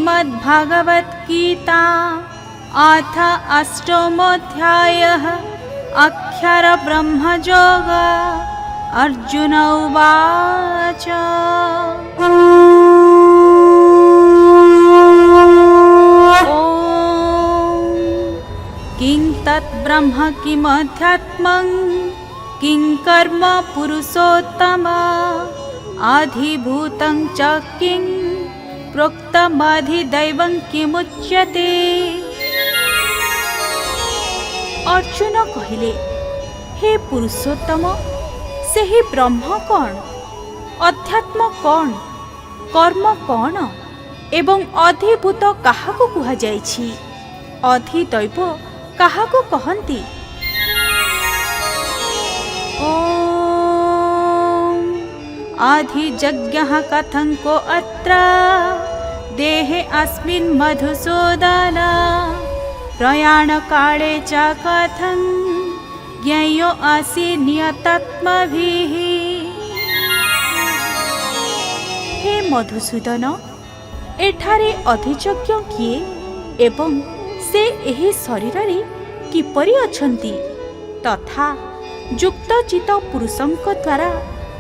श्रीमद्भगवद्गीता अथ अष्टमोऽध्यायः अक्षरब्रह्मयोग। अर्जुन उवाच किं तत् ब्रह्म किमध्यात्मं किं कर्म पुरुषोत्तम अधिभूतं च किं प्रोक्तमधिदैवं किमुच्यते। अर्जुन कहिले, हे पुरुषोत्तम, सेही ब्रह्म कौन, अध्यात्म कौन, कर्म कौन एवं अधिभूत काहाकु कुहा जाइछि, अधिदैव काहाकु कहन्ति। ओम अधिजज्ञः कथं को अत्र देहे अस्मिन् मधुसूदन प्रयाणकाले च कथं ज्ञेयो असि नियतात्मभिः। हे मधुसूदन, एठारे अधिजज्ञ किए एवं से एही शरीररे किपरि अछन्ति तथा युक्तचित पुरुषंक द्वारा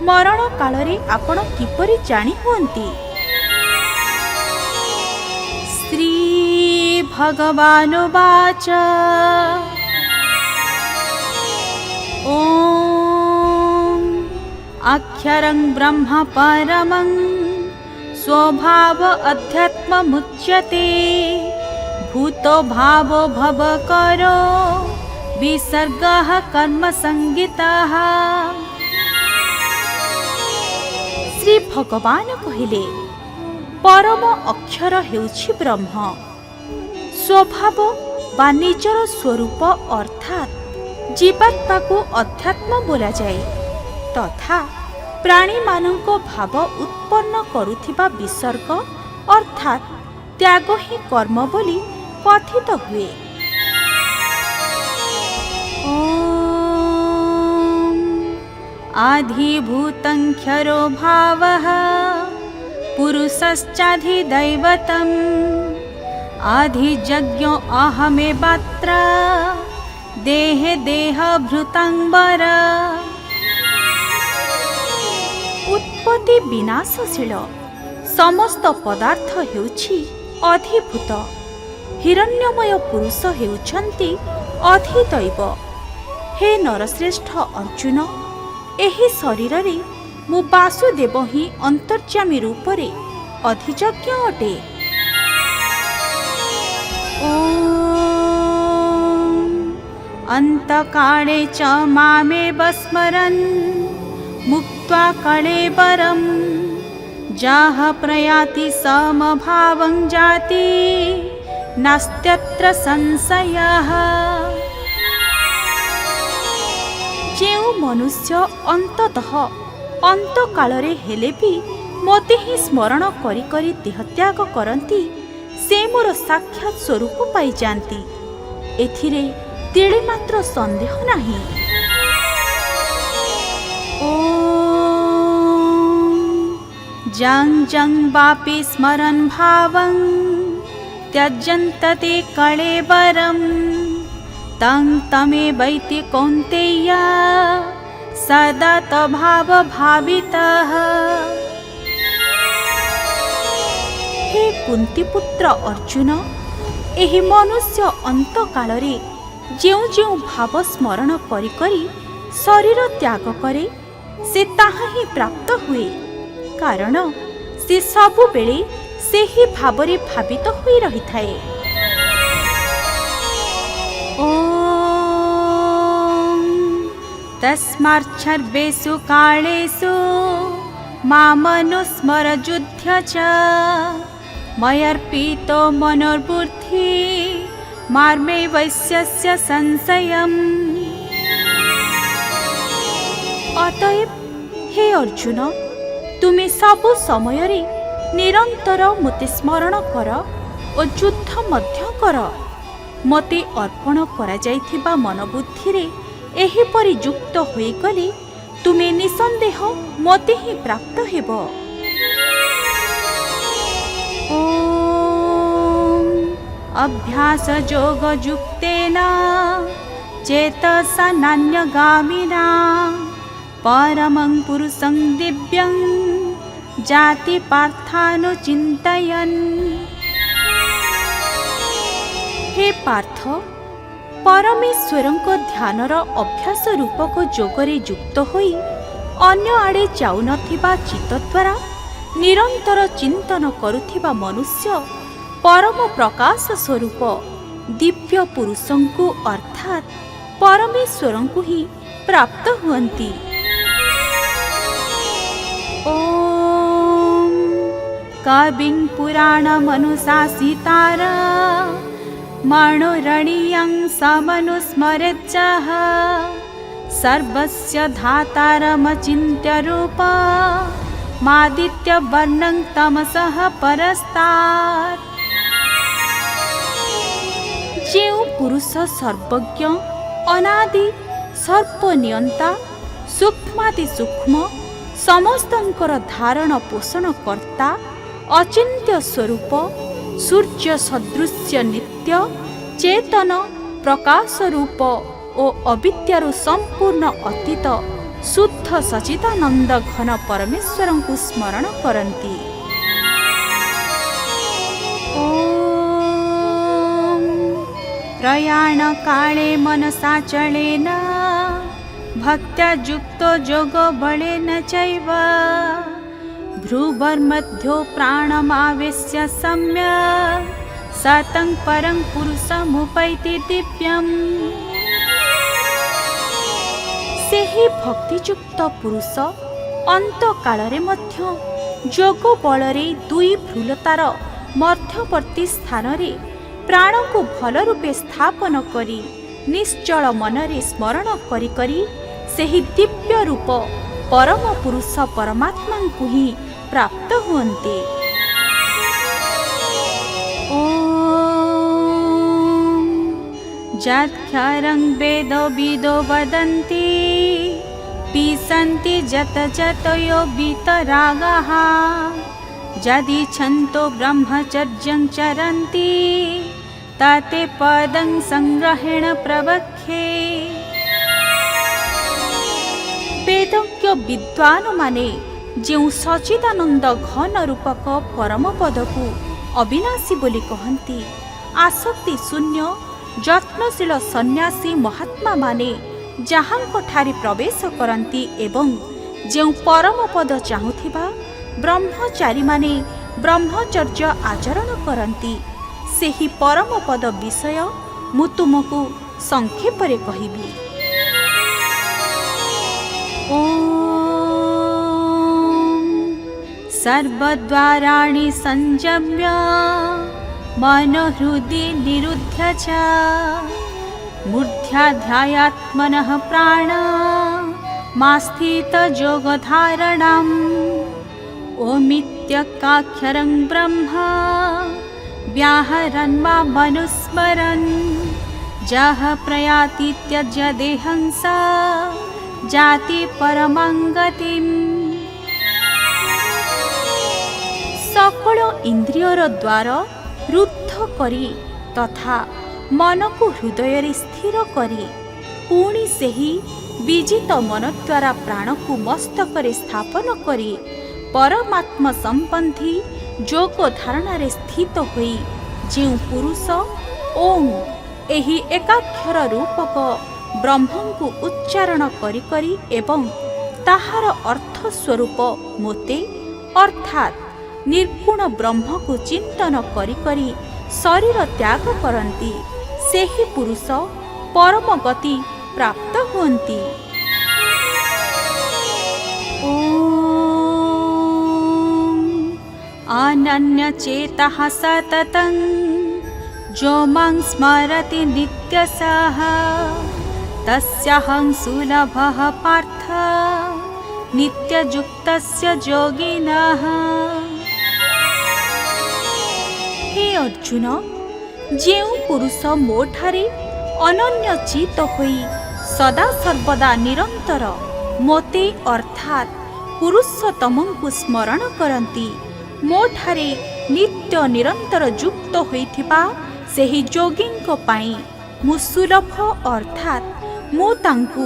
मरण कालरे आपण किपरि जानि हुअन्ति। श्री भगवानुवाच ओम अक्षरं ब्रह्म परमं स्वभाव अध्यात्ममुच्यते भूतो भावो भवकरो विसर्गः कर्म संगीतः। श्री भगवान कहिले, परम अक्षर हेउछि ब्रह्म। स्वभाव बा निजर स्वरूप अर्थात जीवात्मा को अध्यात्म बोला जाए तथा प्राणी माननको भाव उत्पन्न करुथिबा विसर्ग अर्थात त्याग ही कर्म बोली कथित हुए। ओम आधिभूतं क्षरो भावः पुरुषश्चाधिदैवतम् आधिजज्ञो अहमेवात्र देहे देहभृतं वर। उत्पत्ति विनाशशील समस्त पदार्थ हेउछि अधिभूत, हिरण्यमय पुरुष हेउछन्ति अधिदैव। हे नरश्रेष्ठ अर्जुन, एही शरीर रे मु वासुदेव ही अंतर्यामी रूपरे अधिजज्ञ अटे। ओम अंतकाले च मामेव स्मरन् मुक्त्वा कळेबरम् जाह प्रयाति समभावं जाति नास्त्यत्र संशयः। जेउ मनुष्य अंततः अंतकालरे हेले भी मोते ही स्मरण करी करी देहत्याग करती से मोर साक्षात स्वरूप पाई जाती, एथिरे तिळे मात्र संदेह नाही। जं जं वापि स्मरन् भावं त्यजन्ते कळेबरं तं तमेवैति कौन्तेय सदा तभाव भावितः। हे कुंतीपुत्र अर्जुन, एही मनुष्य अंतकालरे जेउ जेउ भाव स्मरण करी करी शरीर त्याग करे से ताहा ही प्राप्त हुए, कारण से सबु बेले से ही भावरे भावित होई रही थाए। ओम तस्माच्छर्वेषु कालेषु मामनुस्मर युध्य च मयर्पितो मनोर्बुद्धि मार्मे वैश्यस्य संशयम्। अतएव हे अर्जुन, तुमे सबु समय रे निरंतर मते स्मरण कर और युद्ध मध्य कर। मते अर्पण करा जाइथिबा मनोबुद्धि रे एहिपरि युक्त होई गले तुमे निसंदेह मते ही प्राप्त हेब। ओम अभ्यास योग युक्तेन चेतसा नान्यगामिना परमं पुरुषं दिव्यं जाति पार्थानुचिन्तयन्। हे पार्थ, परमेश्वरଙ୍କ ଧ୍ୟାନର ଅଭ୍ୟାସ ରୂପକ ଯୋଗରେ ଯୁକ୍ତ ହୋଇ ଅନ୍ୟ ଆଡ଼େ ଯାଉନଥିବା ଚିତ୍ତ ଦ୍ୱାରା ନିରନ୍ତର ଚିନ୍ତନ କରୁଥିବା ମନୁଷ୍ୟ ପରମ ପ୍ରକାଶ ସ୍ୱରୂପ ଦିବ୍ୟ ପୁରୁଷଙ୍କୁ ଅର୍ଥାତ୍ ପରମେଶ୍ୱରଙ୍କୁ ହିଁ ପ୍ରାପ୍ତ ହୁଅନ୍ତି। ଓମ୍ କବିଂ ପୁରାଣମନୁଶାସିତାର मणोरणीयं समनुस्मरेच्चः सर्वस्य धातारमचिन्त्य रूपा मादित्यवर्णं तमसः परस्तात्। ଯେଉଁ ପୁରୁଷ ସର୍ବଜ୍ଞ ଅନାଦି ସର୍ବନିୟନ୍ତା ସୂକ୍ଷ୍ମାତି ସୂକ୍ଷ୍ମ ସମସ୍ତଙ୍କର ଧାରଣ ପୋଷଣ କର୍ତ୍ତା ଅଚିନ୍ତ୍ୟ ସ୍ୱରୂପ ସୂର୍ଯ୍ୟ ସଦୃଶ୍ୟ ନିତ୍ୟ ଚେତନ ପ୍ରକାଶ ରୂପ ଓ ଅବିଦ୍ୟାରୁ ସମ୍ପୂର୍ଣ୍ଣ ଅତୀତ ଶୁଦ୍ଧ ସଚିଦାନନ୍ଦ ଘନ ପରମେଶ୍ୱରଙ୍କୁ ସ୍ମରଣ କରନ୍ତି। ଓମ୍ ପ୍ରୟାଣ କାଳେ ମନସାଚଳେନ ଭକ୍ତ୍ୟା ଯୁକ୍ତ ଯୋଗ ବଳେନ ଚୈବ भ्रुवर्मध्यो प्राणमावेश्य सम्यक् सतं परं पुरुषमुपैति दिव्यम्। ସେହି ଭକ୍ତିଯୁକ୍ତ ପୁରୁଷ ଅନ୍ତ କାଳରେ ମଧ୍ୟ ଯୋଗ ବଳରେ ଦୁଇ ଭ୍ରୁଲତାର ମଧ୍ୟବର୍ତ୍ତୀ ସ୍ଥାନରେ ପ୍ରାଣକୁ ଭଲ ରୂପେ ସ୍ଥାପନ କରି ନିଶ୍ଚଳ ମନରେ ସ୍ମରଣ କରି କରି ସେହି ଦିବ୍ୟ ରୂପ ପରମ ପୁରୁଷ ପରମାତ୍ମାଙ୍କୁ ହିଁ ପ୍ରାପ୍ତ ହୁଅନ୍ତି। ଓମ୍ ଯତ୍କ୍ଷରଂ ବେଦ ବିଦୋ ବଦନ୍ତି ପିସନ୍ତି ଯତ ଯତୟୋ ବିତରାଗାଃ ଯଦିଚ୍ଛନ୍तो ବ୍ରହ୍ମଚର୍ଯ୍ୟଂ ଚରନ୍ତି ତତେ ପଦଂ ସଂଗ୍रहेण ପ୍ରବକ୍ଷେ। ବେଦଜ୍ଞ ବିଦ୍ୱାନମାନେ ଯେଉଁ ସଚିଦାନନ୍ଦ ଘନ ରୂପକ ପରମ ପଦକୁ ଅବିନାଶୀ ବୋଲି କହନ୍ତି, ଆସକ୍ତି ଶୂନ୍ୟ ଯତ୍ନଶୀଳ ସନ୍ନ୍ୟାସୀ ମହାତ୍ମାମାନେ ଯାହାଙ୍କଠାରେ ପ୍ରବେଶ କରନ୍ତି ଏବଂ ଯେଉଁ ପରମ ପଦ ଚାହୁଁଥିବା ବ୍ରହ୍ମଚାରୀମାନେ ବ୍ରହ୍ମଚର୍ଯ୍ୟ ଆଚରଣ କରନ୍ତି, ସେହି ପରମ ପଦ ବିଷୟ ମୁଁ ତୁମକୁ ସଂକ୍ଷେପରେ କହିବି। सर्वद्वाराणि संयम्य मनोहृदि निरुध्य च मूर्ध्याध्यायात्मनः प्राण मास्थित योगधारणम् ओमित्यकाक्षरं ब्रह्म व्याहरन् मा मनुस्मरन् जह प्रयाति त्यज्य देहं स जाति परमां गतिम्। सकल इंद्रियर द्वार रुद्ध करी तथा मन को हृदय स्थिर करी पुणी सेही विजित मन द्वारा प्राण को मस्तक स्थापन करी परमात्मा संबंधी जोग धारणा स्थित होई ଯେଉଁ पुरुष ओं एही एकाक्षर रूपक ब्रह्म को उच्चारण करी करी एवं ताहार अर्थ स्वरूप मोते अर्थात निर्गुण ब्रह्म को चिंतन करी करी शरीर त्याग करती सेही पुरुष परम गति प्राप्त हुअन्ति। अनन्य चेतः सततं जो मां स्मरति नित्यशः तस्याहं सुलभः पार्थ नित्ययुक्तस्य योगिनः। हे अर्जुन, जेउ पुरुष मोठारे अनन्य चित होई सदा सर्वदा निरंतर मोते अर्थात पुरुषोत्तमंकु स्मरण करती मोठारे नित्य निरंतर युक्त होइथिबा ସେହି ଯୋଗୀଙ୍କ ପାଇଁ ମୁଁ ସୁଲଭ ଅର୍ଥାତ୍ ମୁଁ ତାଙ୍କୁ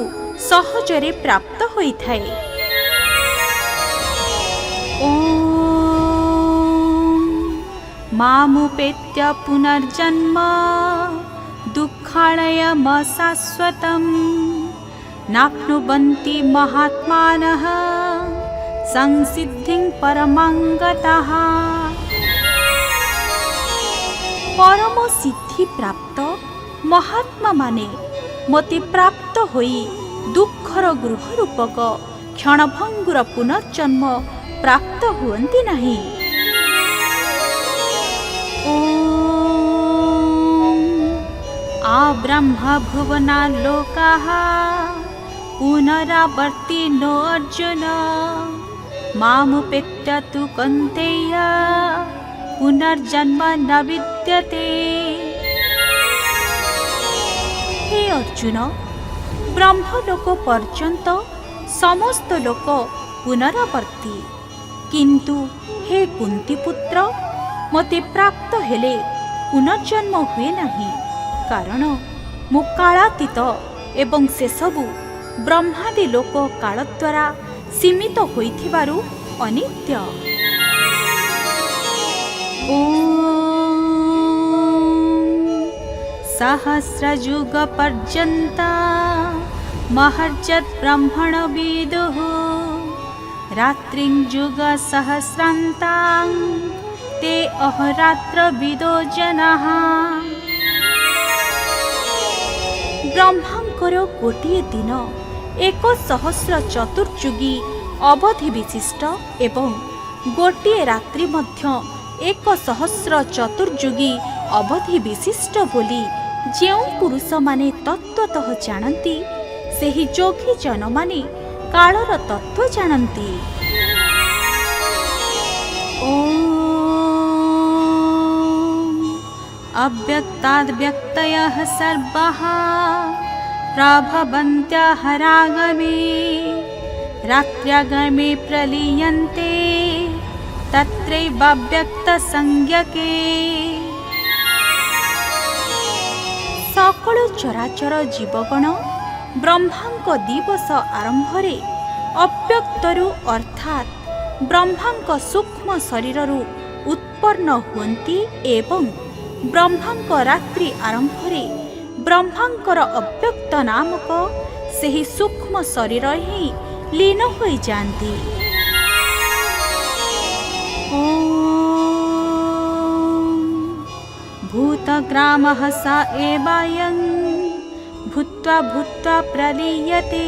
ସହଜରେ ପ୍ରାପ୍ତ ହୋଇଥାଏ। ମାମୁପେତ୍ୟ ପୁନର୍ଜନ୍ମ ଦୁଃଖାଳୟମ ଶାଶ୍ୱତମ୍ ନାପ୍ନୁବନ୍ତି ମହାତ୍ମାନଃ ସଂସିଦ୍ଧିଂ ପରମାଂ ଗତାଃ। ପରମ ସିଦ୍ଧି ପ୍ରାପ୍ତ ମହାତ୍ମା ମାନେ ମୋତେ ପ୍ରାପ୍ତ ହୋଇ ଦୁଃଖର ଗୃହ ରୂପକ କ୍ଷଣଭଙ୍ଗୁର ପୁନର୍ଜନ୍ମ ପ୍ରାପ୍ତ ହୁଅନ୍ତି ନାହିଁ। ଆବ୍ରହ୍ମ ଭୁବନା ଲୋକାଃ ପୁନରାବର୍ତ୍ତିନୋ ଅର୍ଜୁନ ମାମୁପେତ୍ୟ ତୁ କୌନ୍ତେୟ ପୁନର୍ଜନ୍ମ ନ ବିଦ୍ୟତେ। ହେ ଅର୍ଜୁନ, ବ୍ରହ୍ମଲୋକ ପର୍ଯ୍ୟନ୍ତ ସମସ୍ତ ଲୋକ ପୁନରାବର୍ତ୍ତୀ, କିନ୍ତୁ ହେ କୁନ୍ତୀପୁତ୍ର, ମୋତେ ପ୍ରାପ୍ତ ହେଲେ ପୁନର୍ଜନ୍ମ ହୁଏ ନାହିଁ, କାରଣ ମୁଁ କାଳାତୀତ ଏବଂ ସେସବୁ ବ୍ରହ୍ମାଦି ଲୋକ କାଳ ଦ୍ୱାରା ସୀମିତ ହୋଇଥିବାରୁ ଅନିତ୍ୟ। ସହସ୍ରଯୁଗ ପର୍ଯ୍ୟନ୍ତ ମହର୍ଯତ୍ ବ୍ରହ୍ମଣ ବିଦୁଃ ରାତ୍ରିଂ ଯୁଗ ସହସ୍ରାନ୍ତାଂ ते अहोरात्र विदो जनाः। ब्रह्मांकर गोटे दिन 1,000 चतुर्युगी अवधि विशिष्ट एवं गोटे रात्रि मध्य 1,000 चतुर्युगी अवधि विशिष्ट बोली जेउ पुरुष माने तत्वतः जानती सेही जोगी जन माने कालर तत्व जानती। अव्यक्ताद्व्यक्तयः सर्वाः प्रभवन्त्यः रागमे रात्र्यागमे प्रलीयन्ते तत्रैवाव्यक्तसंज्ञके। सकल चराचर जीवगण ब्रह्मांक दिवस आरंभरे अव्यक्तरु अर्थात ब्रह्मांक सूक्ष्म शरीररु उत्पन्न हुअन्ति एवं ब्रह्मांक रात्रि आरंभरे ब्रह्मांकर अव्यक्त नामक सेही सूक्ष्म शरीर ही लीन हो जाती। भूतग्रामः स एवायं भूत्वा भूत्वा प्रलीयते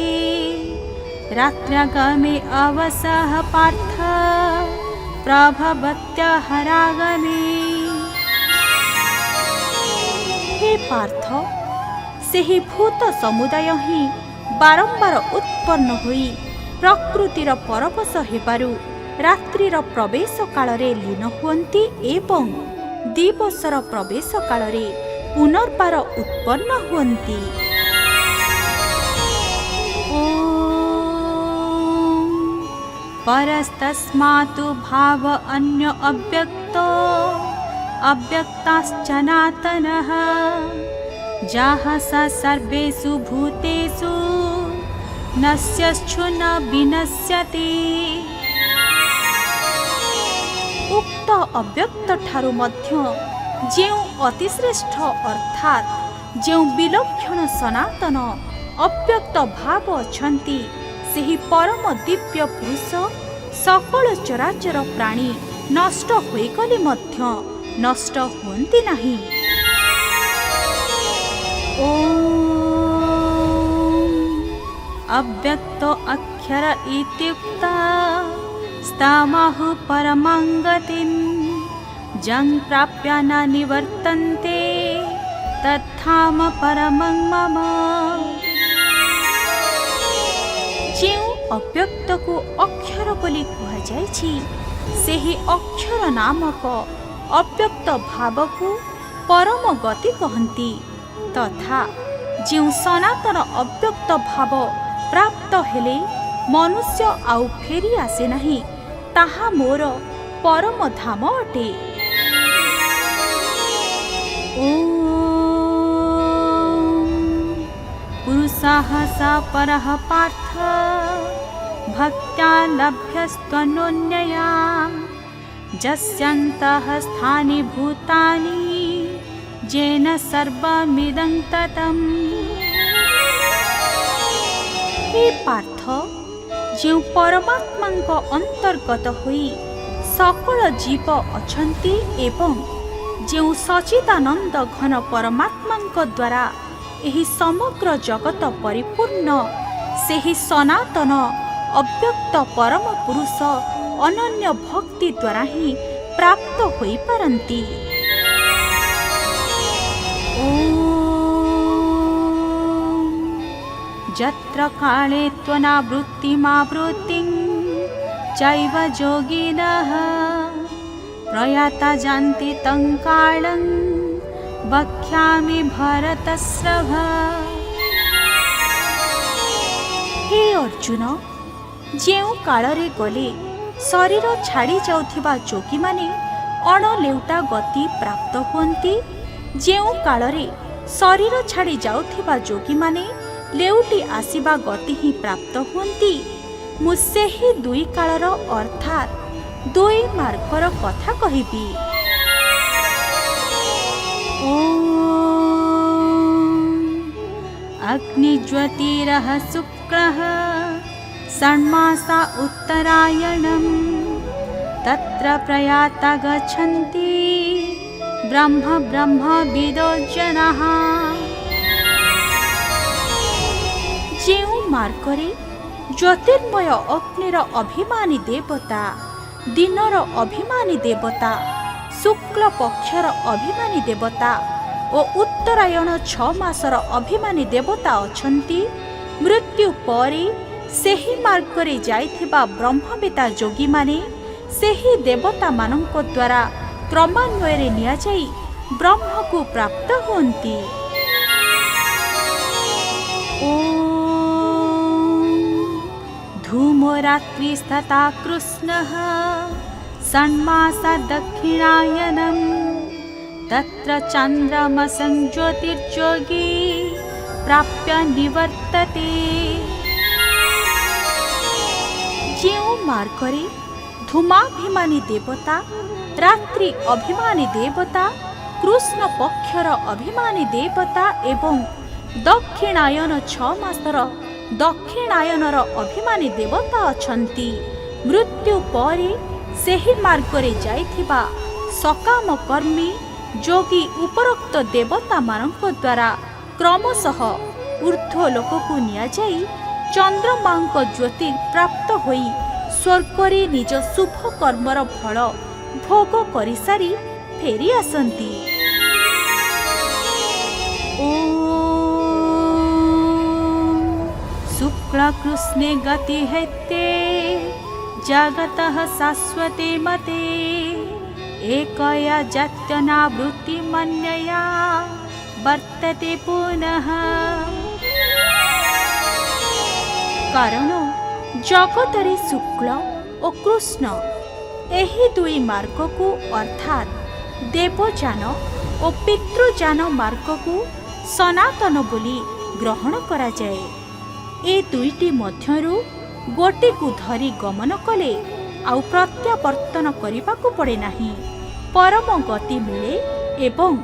रात्र्यागमे अवसः पार्थ प्रभवत्यः रागमे। हे पार्थ, सेही भूत समुदाय ही बारंबार उत्पन्न होई प्रकृतिर परवश हेबारु रात्रिर प्रवेश कालरे लीन हुअन्ति एवं दिवसर प्रवेश कालरे पुनर्बार उत्पन्न हुअन्ति। परस्तस्मात् भाव अन्य अव्यक्तो अव्यक्ताश्चनातनः जाः स सर्वेषु भूतेषु नश्यश्चु न विनश्यति। उक्त अव्यक्त ठारु मध्य जेउ अतिश्रेष्ठ अर्थात जेउ विलक्षण सनातन अव्यक्त भाव अछंती सेही परम दिव्य पुरुष सकल चराचर प्राणी नष्ट होइगले मध्य नष्ट हुअन्ति नाही। अव्यक्त अक्षर इत्युक्ता स्तामाहु परमां गतिं जं प्राप्य न निवर्तन्ते तत्धाम परमं मम। जेउ अव्यक्त को अक्षर बोली कहा जायछि सेही अक्षर नामक अव्यक्त भाव को परम गति कहन्ति तथा जो सनातन अव्यक्त भाव प्राप्त हेले मनुष्य आउ फेरी आसे नहीं ताहा मोर परम धाम अटे। पुरुषः स परः पार्थ भक्त्या लभ्यस्त्वनन्यया यस्यान्तः स्थानि भूतानि येन सर्वमिदं ततम्। हे पार्थ, जो परमात्मा अंतर्गत होई सकल जीव अछंती एवं जो सचिदानंद घन परमात्मा द्वारा एही समग्र जगत परिपूर्ण सेही सनातन अव्यक्त परम पुरुष अनन्य भक्ति द्वारा ही प्राप्त होई पारंती। यत्र काले त्वनावृत्तिमावृत्तिं चैव योगिनः प्रयाता जानति तं कालं वक्ष्यामि भरतश्रभ। हे अर्जुन, जेउ कालरे गले शरीर छाड़ी जाउथिबा जोगी माने अणलेउटा गति प्राप्त हुअन्ति, जेउ कालरे शरीर छाड़ी जाउथिबा जोगी माने लेउटी आसीबा गति ही प्राप्त हुअन्ति, मु सेही दुई कालर अर्थात दुई मार्गर कथा कहिबी। अग्निज्योतिरः शुक्लः षण्मासा उत्तरायणं तत्र प्रयाता गच्छन्ति ब्रह्मविदो जनाः। जेउ मार्गरे ज्योतिर्मय अग्निर अभिमानी देवता, दिनर अभिमानी देवता, शुक्ल पक्षर अभिमानी देवता और उत्तरायण 6 मासर अभिमानी देवता अछंती, मृत्यु परे सेही मार्गरे जाइथिबा ब्रह्मवेता जोगी माने सेही देवता मानक द्वारा क्रमान्वୟରେ नियाजाई ब्रह्म को प्राप्त हुअन्ति। धूमो रात्रिस्तथा कृष्णः षण्मासा दक्षिणायनं तत्र चन्द्रमसं ज्योतिर्योगी प्राप्य निवर्तते। जेउ मार्गरे धूमाभिमानी देवता, रात्रि अभिमानी देवता, कृष्ण पक्षर अभिमानी देवता एवं दक्षिणायन 6 मासर दक्षिणायनर अभिमानी देवता अछंती, मृत्यु परे सेही मार्गरे जाइथिबा सकाम कर्मी जोगी उपरोक्त देवता मानक द्वारा क्रमशः ऊर्ध्व लोक को नियाजाई चंद्रमांक ज्योति प्राप्त होई स्वर्गरे निज शुभ कर्मर फल भोग करि सारी फेरी आसंती। शुक्ल कृष्णे गति हैते जगतः शाश्वते मते एकया जात्यनावृत्ति मन्यया वर्तते पुनः। कारण जगतरे शुक्ल और कृष्ण एही दुई मार्ग को अर्थात देवजान और पितृजान मार्ग को सनातन बोली ग्रहण करा जाए। ए दुईटी मध्यरु गोटे को धरी गमन कले आउ प्रत्यावर्तन करिबाकु पड़े नाही, परम गति मिले एवं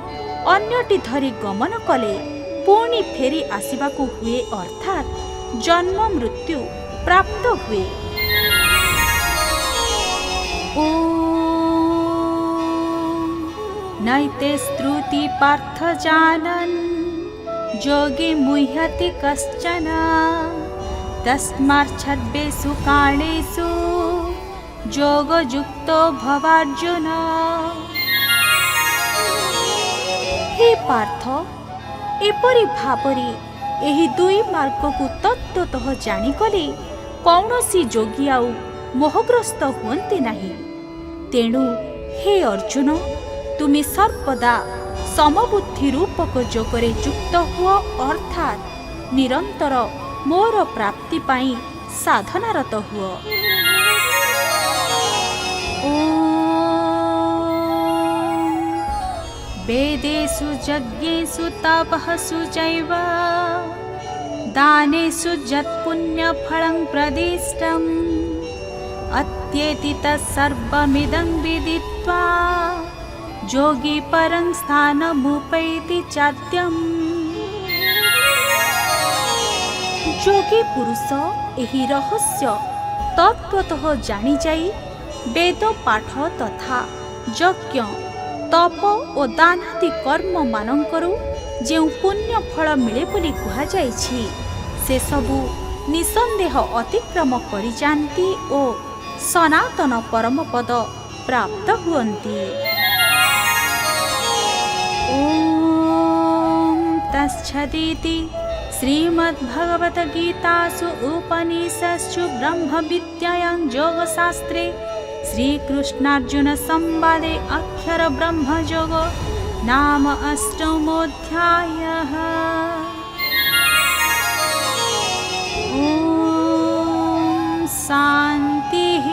अन्यटी धरी गमन कले पुणी फेरी आसिबाकु हुए अर्थात जन्म मृत्यु प्राप्त हुए। नैते श्रुति पार्थ जानन् योगी मुह्यति कश्चन तस्मात् छद्वेषु कालेषु योगयुक्तो भवार्जुन। हे पार्थ, एपरि भावरे एही दुई मार्ग को तत्वतः जानिगले कौनसी योगी आउ मोहग्रस्त हुअन्ति नाही। तेणु हे अर्जुन, तुमे सर्वदा समबुद्धि रूपक जोगरे युक्त हुओ अर्थात निरंतर मोर प्राप्ति पाई साधनारत हुओ। वेदेषु यज्ञेषु तपःसु चैव दानेषु यत्पुण्यफलं प्रदिष्टम् अत्येति तत्सर्वमिदं विदित्वा योगी परं स्थानमुपैति चाद्यम्। योगी पुरुष एही रहस्य तत्त्वतः जानी जाई वेद पाठ तथा यज्ञ तप और दानादि कर्म मानंकरू जो पुण्य फल मिले बोली कहा जाइछि से सबु निसंदेह अतिक्रम करि जानती और सनातन परम पद प्राप्त हुअन्ति। ओम तत्सदिति श्रीमद्भगवद्गीतासु उपनिषत्सु ब्रह्म विद्यायां योगशास्त्रे श्रीकृष्णार्जुन संवादे अक्षर ब्रह्म योग नाम अष्टमोऽध्यायः। ओम शान्तिः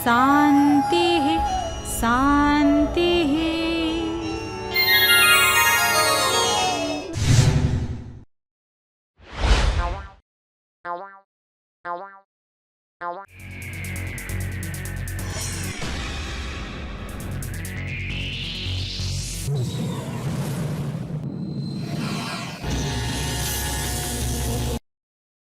शान्तिः शान्तिः।